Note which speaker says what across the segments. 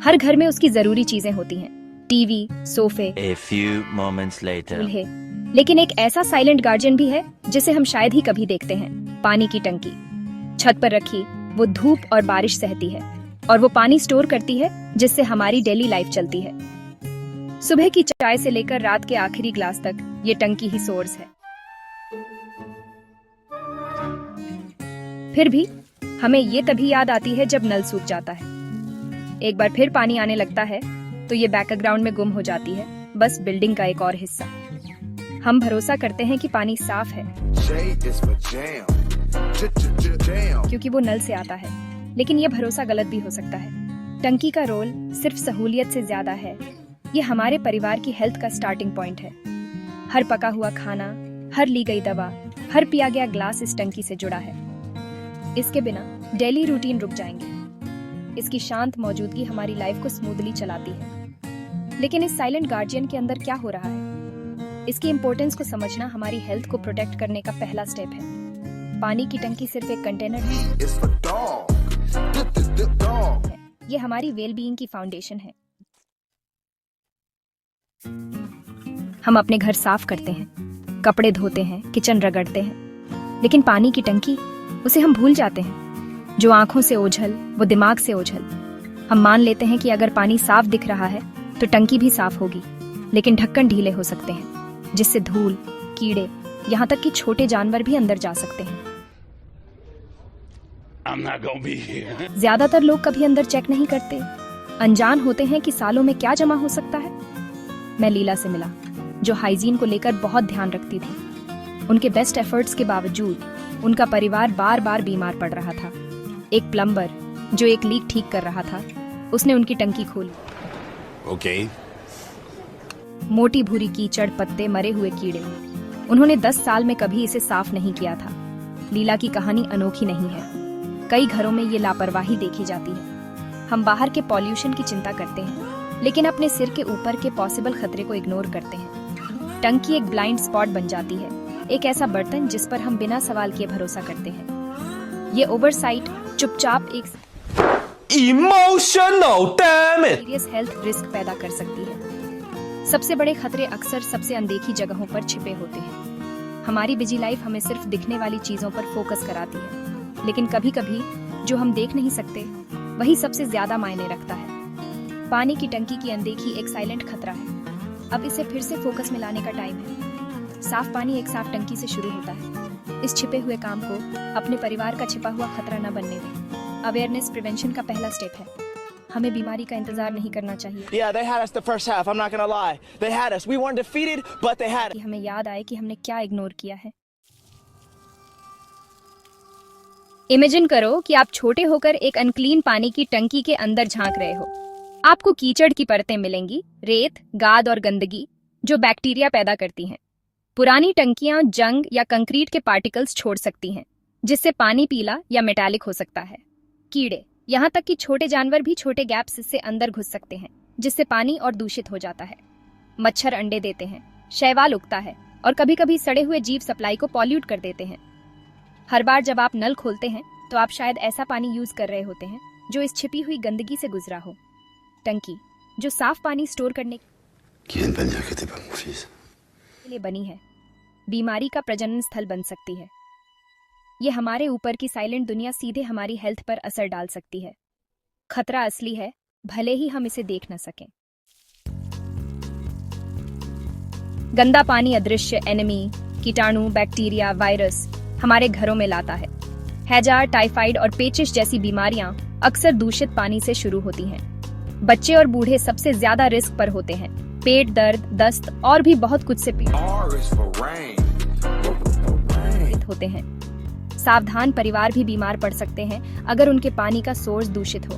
Speaker 1: हर घर में उसकी जरूरी चीजें होती हैं, टीवी, सोफे,
Speaker 2: A few moments later.
Speaker 1: चूल्हे। लेकिन एक ऐसा साइलेंट गार्जियन भी है जिसे हम शायद ही कभी देखते हैं, पानी की टंकी। छत पर रखी, वो धूप और बारिश सहती है और वो पानी स्टोर करती है जिससे हमारी डेली लाइफ चलती है। सुबह की चाय से लेकर रात के आखिरी ग्लास तक ये टंकी ही सोर्स है। फिर भी हमें ये तभी याद आती है जब नल सूख जाता है। एक बार फिर पानी आने लगता है तो ये बैकग्राउंड में गुम हो जाती है, बस बिल्डिंग का एक और हिस्सा। हम भरोसा करते हैं कि पानी साफ है क्योंकि वो नल से आता है, लेकिन ये भरोसा गलत भी हो सकता है। टंकी का रोल सिर्फ सहूलियत से ज्यादा है। ये हमारे परिवार की हेल्थ का स्टार्टिंग पॉइंट है। हर पका हुआ खाना, हर ली गई दवा, हर पिया गया ग्लास इस टंकी से जुड़ा है। इसके बिना डेली रूटीन रुक जाएंगे। इसकी शांत मौजूदगी हमारी लाइफ को स्मूथली चलाती है। लेकिन इस साइलेंट गार्जियन के अंदर क्या हो रहा है, इसकी इम्पोर्टेंस को समझना हमारी हेल्थ को प्रोटेक्ट करने का पहला स्टेप है। पानी की टंकी सिर्फ एक कंटेनर है, ये हमारी वेलबीइंग की फाउंडेशन है। हम अपने घर साफ करते हैं, कपड़े धोते हैं, किचन रगड़ते हैं, लेकिन पानी की टंकी, उसे हम भूल जाते हैं। जो आंखों से ओझल, वो दिमाग से ओझल। हम मान लेते हैं कि अगर पानी साफ दिख रहा है तो टंकी भी साफ होगी, लेकिन ढक्कन ढीले हो सकते हैं जिससे धूल, कीड़े, यहाँ तक कि छोटे जानवर भी अंदर जा सकते हैं। ज्यादातर लोग कभी अंदर चेक नहीं करते, अनजान होते हैं कि सालों में क्या जमा हो सकता है। मैं लीला से मिला, जो हाइजीन को लेकर बहुत ध्यान रखती थी। उनके बेस्ट एफर्ट्स के बावजूद उनका परिवार बार बार बीमार पड़ रहा था। एक प्लम्बर जो एक लीक ठीक कर रहा था, उसने उनकी टंकी खोली।
Speaker 3: ओके।
Speaker 1: मोटी भूरी कीचड़, पत्ते, मरे हुए कीड़े। उन्होंने 10 साल में कभी इसे साफ नहीं किया था। लीला की कहानी अनोखी नहीं है। कई घरों में ये लापरवाही देखी जाती है। हम बाहर के पॉल्यूशन की चिंता करते हैं, लेकिन अपने सिर के ऊपर के पॉसिबल खतरे को इग्नोर करते हैं। टंकी एक ब्लाइंड स्पॉट बन जाती है, एक ऐसा बर्तन जिस पर हम बिना सवाल किए भरोसा करते हैं। ये ओवरसाइट चुपचाप एक
Speaker 3: emotional damage
Speaker 1: serious health risk पैदा कर सकती है। सबसे बड़े खतरे अक्सर सबसे अनदेखी जगहों पर छिपे होते हैं। हमारी बिजी लाइफ हमें सिर्फ दिखने वाली चीजों पर फोकस कराती है, लेकिन कभी कभी जो हम देख नहीं सकते वही सबसे ज्यादा मायने रखता है। पानी की टंकी की अनदेखी एक साइलेंट खतरा है। अब इसे फिर से फोकस में लाने का टाइम है। साफ पानी एक साफ टंकी से शुरू होता है। इस छिपे हुए काम को अपने परिवार का छिपा हुआ खतरा न बनने दें। अवेयरनेस प्रिवेंशन का पहला स्टेप है। हमें बीमारी का इंतजार नहीं करना चाहिए।
Speaker 4: Yeah, they had us the first half. I'm not gonna lie. They had us. We weren't defeated, but they had us.
Speaker 1: हमें याद आए कि हमने क्या इग्नोर किया है। इमेजिन करो कि आप छोटे होकर एक अनक्लीन पानी की टंकी के अंदर झांक रहे हो। आपको कीचड़ की परतें मिलेंगी, रेत, गाद और गंदगी जो बैक्टीरिया पैदा करती हैं। पुरानी टंकियां जंग या कंक्रीट के पार्टिकल्स छोड़ सकती हैं, जिससे पानी पीला या मेटालिक हो सकता है। कीड़े, यहाँ तक कि छोटे जानवर भी छोटे गैप्स से अंदर घुस सकते हैं, जिससे पानी और दूषित हो जाता है। मच्छर अंडे देते हैं, शैवाल उगता है और कभी कभी सड़े हुए जीव सप्लाई को पॉल्यूट कर देते हैं। हर बार जब आप नल खोलते हैं तो आप शायद ऐसा पानी यूज कर रहे होते हैं जो इस छिपी हुई गंदगी से गुजरा हो। टंकी, जो साफ पानी स्टोर करने के लिए बनी है, बीमारी का प्रजनन स्थल बन सकती है। ये हमारे ऊपर की साइलेंट दुनिया सीधे हमारी हेल्थ पर असर डाल सकती है। खतरा असली है, भले ही हम इसे देख न सकें। गंदा पानी अदृश्य एनिमी, कीटाणु, बैक्टीरिया, वायरस हमारे घरों में लाता है। हैजा, टाइफाइड और पेचिश जैसी बीमारियां अक्सर दूषित पानी से शुरू होती हैं। बच्चे और बूढ़े सबसे ज्यादा रिस्क पर होते हैं। पेट दर्द, दस्त और भी बहुत कुछ से पीड़ित होते हैं। सावधान परिवार भी बीमार पड़ सकते हैं अगर उनके पानी का सोर्स दूषित हो।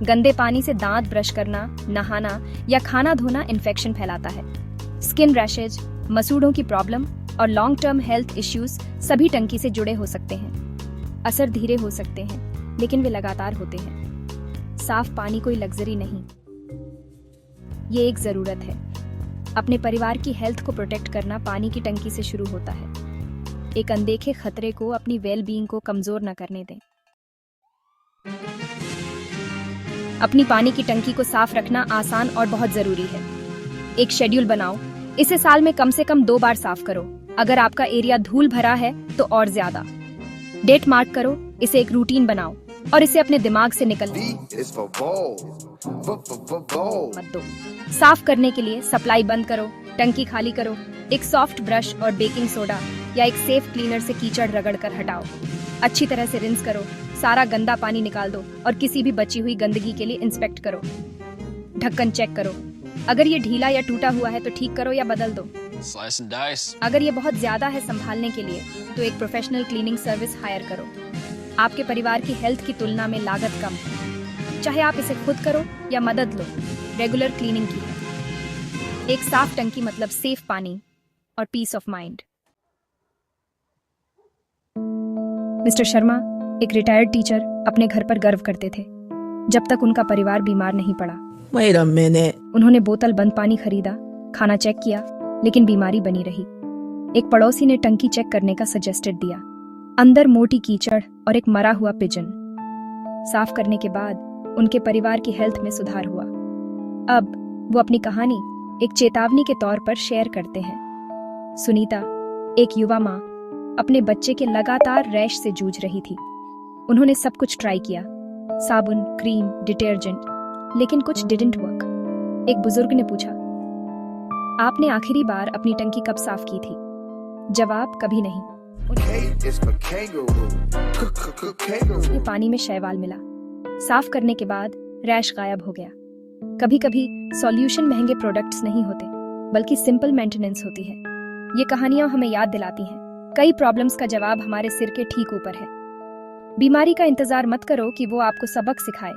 Speaker 1: गंदे पानी से दांत ब्रश करना, नहाना या खाना धोना इन्फेक्शन फैलाता है। स्किन रैशेज, मसूड़ों की प्रॉब्लम और लॉन्ग टर्म हेल्थ इश्यूज सभी टंकी से जुड़े हो सकते हैं। असर धीरे हो सकते हैं, लेकिन वे लगातार होते हैं। साफ पानी कोई लग्जरी नहीं, ये एक जरूरत है। अपने परिवार की हेल्थ को प्रोटेक्ट करना पानी की टंकी से शुरू होता है। एक अनदेखे खतरे को अपनी वेल बीइंग को कमजोर न करने दें। अपनी पानी की टंकी को साफ रखना आसान और बहुत जरूरी है। एक शेड्यूल बनाओ, इसे साल में कम से कम 2 बार साफ करो। अगर आपका एरिया धूल भरा है तो और ज्यादा। डेट मार्क करो, इसे एक रूटीन बनाओ और इसे अपने दिमाग से निकलने मत दो। साफ करने के लिए सप्लाई बंद करो, टंकी खाली करो, एक सॉफ्ट ब्रश और बेकिंग सोडा या एक सेफ क्लीनर से कीचड़ रगड़कर हटाओ। अच्छी तरह से रिंस करो, सारा गंदा पानी निकाल दो और किसी भी बची हुई गंदगी के लिए इंस्पेक्ट करो। ढक्कन चेक करो, अगर ये ढीला या टूटा हुआ है तो ठीक करो या बदल दो।
Speaker 5: Slice and dice.
Speaker 1: अगर ये बहुत ज्यादा है संभालने के लिए तो एक प्रोफेशनल क्लीनिंग सर्विस हायर करो। आपके परिवार की हेल्थ की तुलना में लागत कम है, चाहे आप इसे खुद करो या मदद लो, रेगुलर क्लीनिंग की है। एक साफ टंकी मतलब सेफ पानी और peace of mind. Mister Sharma एक रिटायर्ड टीचर अपने घर पर गर्व करते थे जब तक उनका परिवार बीमार नहीं पड़ा।
Speaker 6: Wait a minute.
Speaker 1: उन्होंने बोतल बंद पानी खरीदा, खाना चेक किया, लेकिन बीमारी बनी रही। एक पड़ोसी ने टंकी चेक करने का सजेस्टेड दिया, अंदर मोटी कीचड़ और एक मरा हुआ पिजन। साफ करने के बाद उनके परिवार की हेल्थ में सुधार हुआ। अब वो अपनी कहानी एक चेतावनी के तौर पर शेयर करते हैं। सुनीता, एक युवा माँ, अपने बच्चे के लगातार रैश से जूझ रही थी। उन्होंने सब कुछ ट्राई किया, साबुन, क्रीम, डिटर्जेंट, लेकिन कुछ डिडंट वर्क। एक बुजुर्ग ने पूछा, आपने आखिरी बार अपनी टंकी कब साफ की थी? जवाब, कभी नहीं। उन्हें पानी में शैवाल मिला। साफ करने के बाद रैश गायब हो गया। कभी कभी सॉल्यूशन महंगे प्रोडक्ट्स नहीं होते, बल्कि सिंपल मेंटेनेंस होती है। ये कहानियां हमें याद दिलाती हैं, कई प्रॉब्लम्स का जवाब हमारे सिर के ठीक ऊपर है। बीमारी का इंतजार मत करो कि वो आपको सबक सिखाए।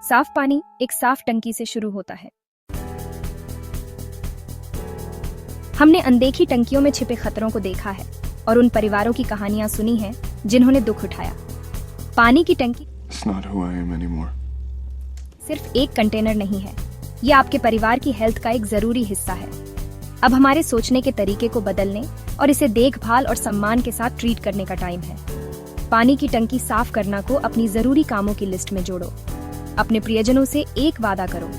Speaker 1: साफ पानी एक साफ टंकी से शुरू होता है। हमने अनदेखी टंकियों में छिपे खतरों को देखा है और उन परिवारों की कहानियां सुनी हैं जिन्होंने दुख उठाया। पानी की टंकी
Speaker 7: It's not who I am anymore.
Speaker 1: सिर्फ एक कंटेनर नहीं है, ये आपके परिवार की हेल्थ का एक जरूरी हिस्सा है। अब हमारे सोचने के तरीके को बदलने और इसे देखभाल और सम्मान के साथ ट्रीट करने का टाइम है। पानी की टंकी साफ करना को अपनी जरूरी कामों की लिस्ट में जोड़ो। अपने प्रियजनों से एक वादा करो,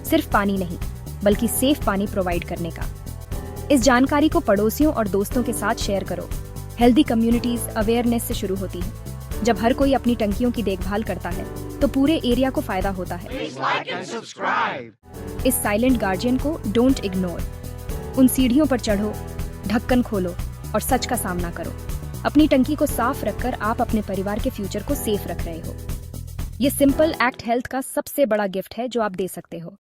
Speaker 1: सिर्फ पानी नहीं बल्कि सेफ पानी प्रोवाइड करने का। इस जानकारी को पड़ोसियों और दोस्तों के साथ शेयर करो। हेल्दी कम्युनिटीज अवेयरनेस से शुरू होती है। जब हर कोई अपनी टंकियों की देखभाल करता है तो पूरे एरिया को फायदा होता है। इस साइलेंट गार्जियन को डोंट इग्नोर। उन सीढ़ियों पर चढ़ो, ढक्कन खोलो और सच का सामना करो। अपनी टंकी को साफ रखकर आप अपने परिवार के फ्यूचर को सेफ रख रहे हो। ये सिंपल एक्ट हेल्थ का सबसे बड़ा गिफ्ट है जो आप दे सकते हो।